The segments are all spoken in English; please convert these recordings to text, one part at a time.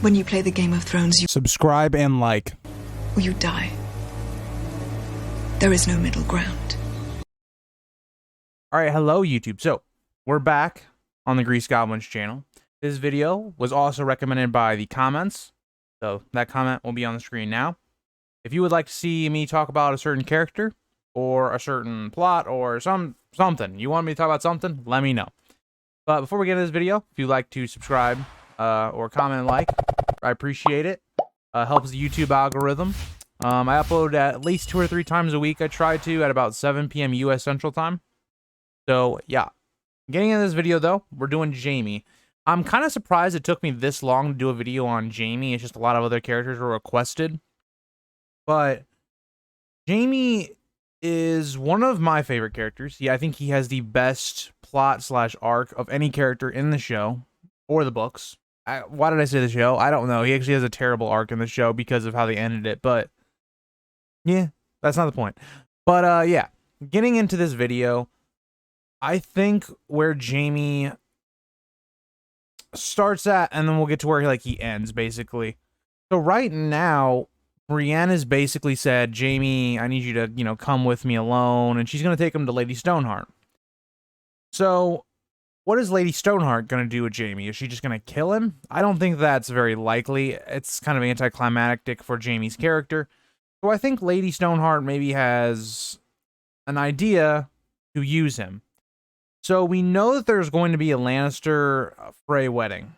When you play the Game of Thrones, you Subscribe and like. or you die. There is no middle ground. Alright, hello YouTube. So, we're back on the Grease Goblins channel. This video was also recommended by the comments, so that comment will be on the screen now. If you would like to see me talk about a certain character, or a certain plot, or something, you want me to talk about something, let me know. But before we get into this video, if you'd like to subscribe, or comment and like, I appreciate it. Helps the YouTube algorithm. I upload at least 2 or 3 times a week. I try to at about 7 p.m. U.S. Central Time. So, yeah. Getting into this video, though, we're doing Jaime. I'm kind of surprised it took me this long to do a video on Jaime. It's just a lot of other characters were requested. But Jaime is one of my favorite characters. Yeah, I think he has the best plot/arc of any character in the show or the books. Why did I say the show? I don't know. He actually has a terrible arc in the show because of how they ended it. But yeah, that's not the point. But yeah, getting into this video, I think where Jaime starts at, and then we'll get to where he ends, basically. So right now, Brienne has basically said, Jaime, I need you to, come with me alone, and she's going to take him to Lady Stoneheart. So, what is Lady Stoneheart going to do with Jaime? Is she just going to kill him? I don't think that's very likely. It's kind of anticlimactic for Jaime's character. So I think Lady Stoneheart maybe has an idea to use him. So we know that there's going to be a Lannister Frey wedding.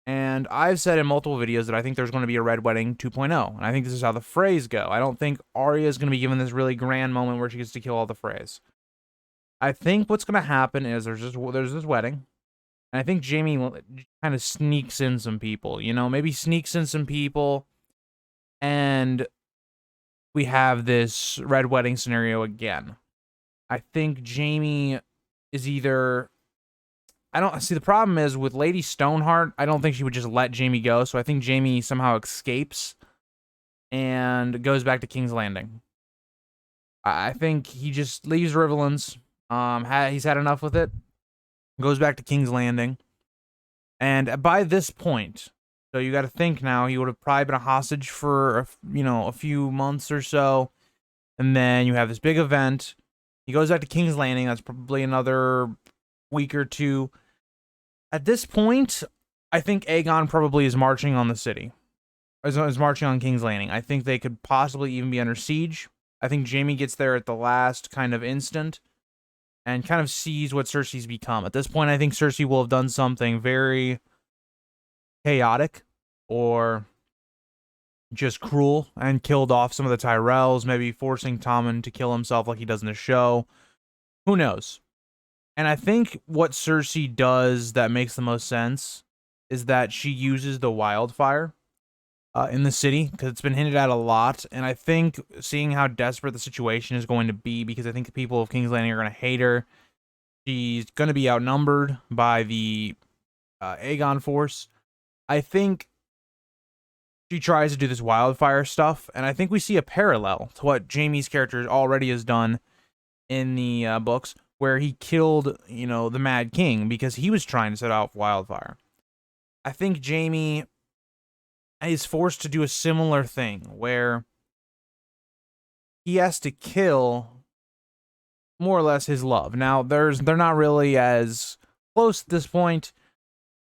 And I've said in multiple videos that I think there's going to be a Red Wedding 2.0. And I think this is how the Freys go. I don't think Arya is going to be given this really grand moment where she gets to kill all the Freys. I think what's going to happen is there's this wedding. And I think Jaime kind of sneaks in some people. Maybe sneaks in some people. And we have this Red Wedding scenario again. I think Jaime is either... I don't see, the problem is with Lady Stoneheart, I don't think she would just let Jaime go, so I think Jaime somehow escapes and goes back to King's Landing. I think he just leaves Riverlands. He's had enough with it. Goes back to King's Landing. And by this point, so you got to think now, he would have probably been a hostage for a few months or so, and then you have this big event. He goes back to King's Landing. That's probably another week or two. At this point, I think Aegon probably is marching on the city. Is marching on King's Landing. I think they could possibly even be under siege. I think Jaime gets there at the last kind of instant and kind of sees what Cersei's become. At this point, I think Cersei will have done something very chaotic or just cruel and killed off some of the Tyrells, maybe forcing Tommen to kill himself like he does in the show. Who knows? And I think what Cersei does that makes the most sense is that she uses the wildfire in the city, because it's been hinted at a lot. And I think seeing how desperate the situation is going to be, because I think the people of King's Landing are going to hate her. She's going to be outnumbered by the Aegon force. I think she tries to do this wildfire stuff, and I think we see a parallel to what Jaime's character already has done in the books, where he killed, the Mad King because he was trying to set out wildfire. I think Jaime is forced to do a similar thing, where he has to kill more or less his love. Now, they're not really as close at this point,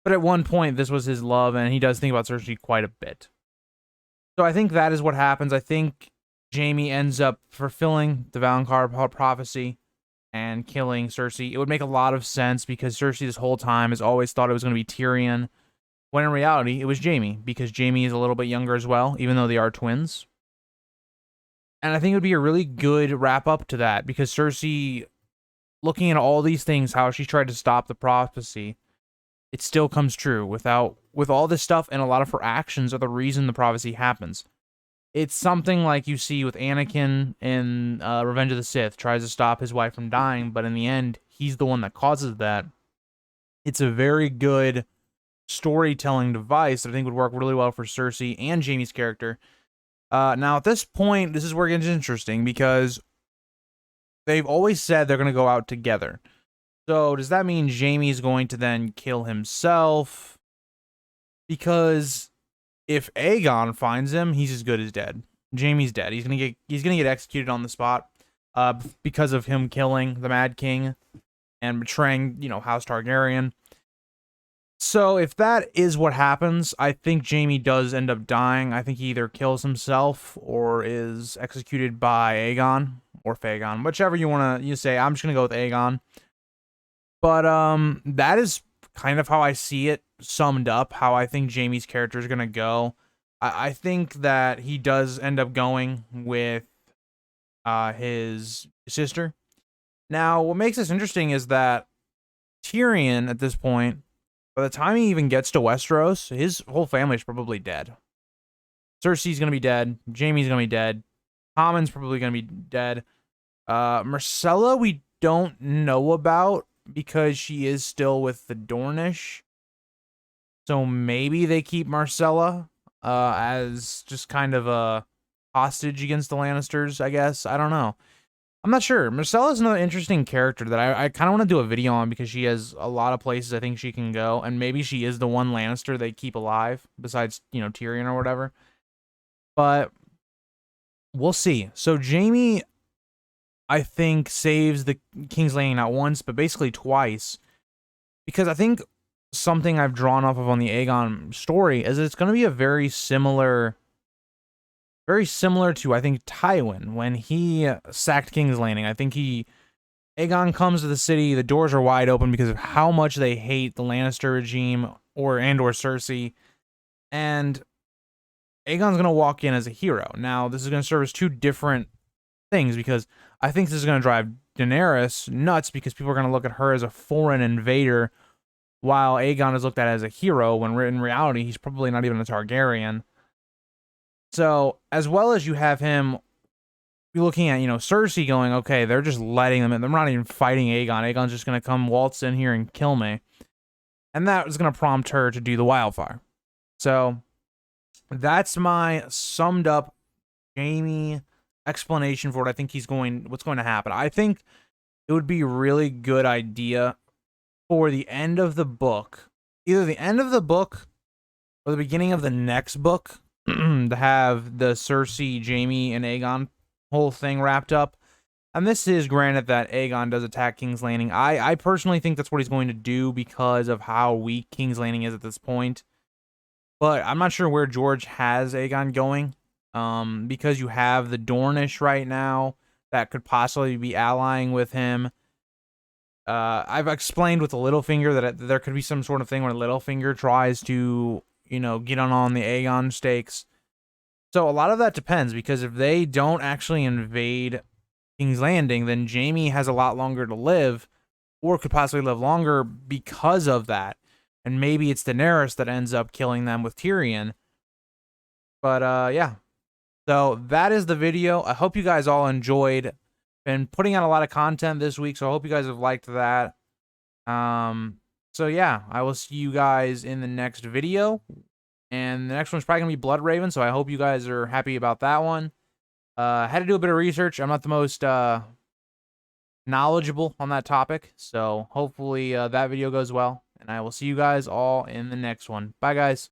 but at one point this was his love, and he does think about Cersei quite a bit. So I think that is what happens. I think Jaime ends up fulfilling the Valonqar prophecy and killing Cersei. It would make a lot of sense, because Cersei this whole time has always thought it was going to be Tyrion, when in reality it was Jaime, because Jaime is a little bit younger as well, even though they are twins. And I think it would be a really good wrap up to that, because Cersei, looking at all these things, how she tried to stop the prophecy, it still comes true with all this stuff, and a lot of her actions are the reason the prophecy happens. It's something like you see with Anakin in Revenge of the Sith, tries to stop his wife from dying, but in the end, he's the one that causes that. It's a very good storytelling device that I think would work really well for Cersei and Jaime's character. Now, at this point, this is where it gets interesting, because they've always said they're going to go out together. So, does that mean Jaime's going to then kill himself? Because if Aegon finds him, he's as good as dead. Jaime's dead. He's gonna get executed on the spot, because of him killing the Mad King and betraying, House Targaryen. So if that is what happens, I think Jaime does end up dying. I think he either kills himself or is executed by Aegon or Fagon, whichever you say. I'm just gonna go with Aegon. But that is kind of how I see it summed up. How I think Jaime's character is gonna go. I think that he does end up going with his sister. Now, what makes this interesting is that Tyrion at this point, by the time he even gets to Westeros, his whole family is probably dead. Cersei's gonna be dead. Jaime's gonna be dead. Tommen's probably gonna be dead. Myrcella we don't know about because she is still with the Dornish. So maybe they keep Myrcella as just kind of a hostage against the Lannisters, I guess. I don't know. I'm not sure. Myrcella is another interesting character that I kind of want to do a video on because she has a lot of places I think she can go, and maybe she is the one Lannister they keep alive besides, Tyrion or whatever. But we'll see. So Jaime, I think, saves the King's Landing not once, but basically twice, because I think something I've drawn off of on the Aegon story is that it's going to be a very similar to, I think, Tywin when he sacked King's Landing. I think Aegon comes to the city, the doors are wide open because of how much they hate the Lannister regime or Cersei, and Aegon's going to walk in as a hero. Now, this is going to serve as two different things because I think this is going to drive Daenerys nuts because people are going to look at her as a foreign invader while Aegon is looked at as a hero when in reality he's probably not even a Targaryen. So, as well as you have him looking at, Cersei going, okay, they're just letting them in. They're not even fighting Aegon. Aegon's just going to come waltz in here and kill me. And that was going to prompt her to do the wildfire. So, that's my summed up Jaime explanation for what I think what's going to happen. I think it would be a really good idea for the end of the book, either the end of the book or the beginning of the next book, to have the Cersei, Jaime, and Aegon whole thing wrapped up. And this is granted that Aegon does attack King's Landing. I personally think that's what he's going to do because of how weak King's Landing is at this point. But I'm not sure where George has Aegon going. Because you have the Dornish right now that could possibly be allying with him. I've explained with the Littlefinger that there could be some sort of thing where Littlefinger tries to, get on the Aegon stakes. So a lot of that depends, because if they don't actually invade King's Landing, then Jaime has a lot longer to live, or could possibly live longer because of that. And maybe it's Daenerys that ends up killing them with Tyrion. But, yeah. So that is the video. I hope you guys all enjoyed. Been putting out a lot of content this week, so I hope you guys have liked that. So yeah, I will see you guys in the next video. And the next one's probably going to be Blood Raven, so I hope you guys are happy about that one. Had to do a bit of research. I'm not the most knowledgeable on that topic, so hopefully that video goes well. And I will see you guys all in the next one. Bye, guys.